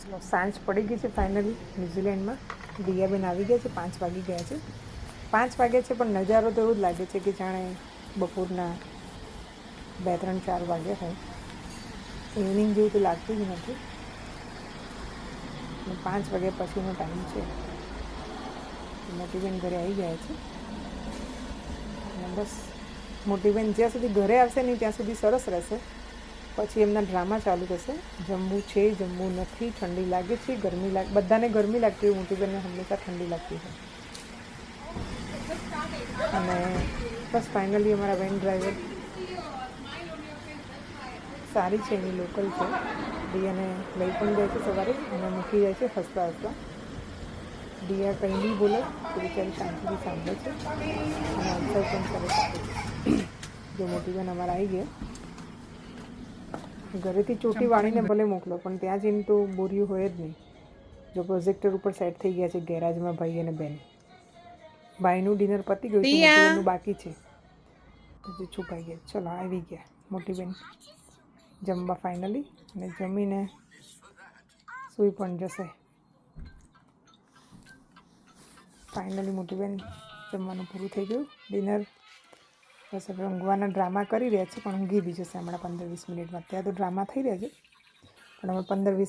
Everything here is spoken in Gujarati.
ચલો સાંજ પડી ગઈ છે ફાઇનલી ન્યૂઝીલેન્ડમાં. દિયાબેન આવી ગયા છે, 5 વાગી ગયા છે. 5 વાગ્યા છે પણ નજારો તો એવું જ લાગે છે કે જાણે બપોરના 2, 3, 4 વાગ્યા હોય. ઇવનિંગ જેવું તો લાગતું જ નથી. 5 વાગ્યા પછીનો ટાઈમ છે. મોટી બેન ઘરે આવી ગયા છે અને બસ મોટી બેન જ્યાં સુધી ઘરે આવશે નહીં ત્યાં સુધી સરસ રહેશે. પછી એમના ડ્રામા ચાલુ થશે. જમવું છે, જમવું નથી, ઠંડી લાગે છે, ગરમી લાગે, બધાને ગરમી લાગતી હોય, મોટી બેનને હંમેશા ઠંડી લાગતી હોય. અને બસ ફાઇનલી અમારા વેન ડ્રાઈવર સારી છે, એની લોકલ છે. દિયાને લઈ પણ જાય છે સવારે અને મૂકી જાય છે હસતા હસતા. દિયા કંઈ બી બોલે તો બિચારી શાંતિથી સાંભળે છે અને આન્સર પણ સરસ આપે છે. જો મોટી બેન અમારા આવી ગયા. ઘરેથી ચોટી વાળીને ભલે મોકલો પણ ત્યાં જઈને તો બોરિયું હોય જ નહીં. જો પ્રોજેક્ટર ઉપર સેટ થઈ ગયા છે ગેરાજમાં ભાઈ અને બેન. ભાઈનું ડિનર પતી ગયું છે, મોટી બેનનું બાકી છે. હજી છુપાઈ ગયા. ચલો આવી ગયા મોટી બેન જમવા ફાઇનલી, અને જમીને સૂઈ પણ જશે. ફાઇનલી મોટી બેન જમવાનું પૂરું થઈ ગયું ડિનર. બસ હવે ઊંઘવાના ડ્રામા કરી રહ્યા છે પણ ઊંઘી બી જશે હમણાં 15-20 મિનિટમાં. ત્યાં તો ડ્રામા થઈ રહ્યા છે પણ હવે 15-20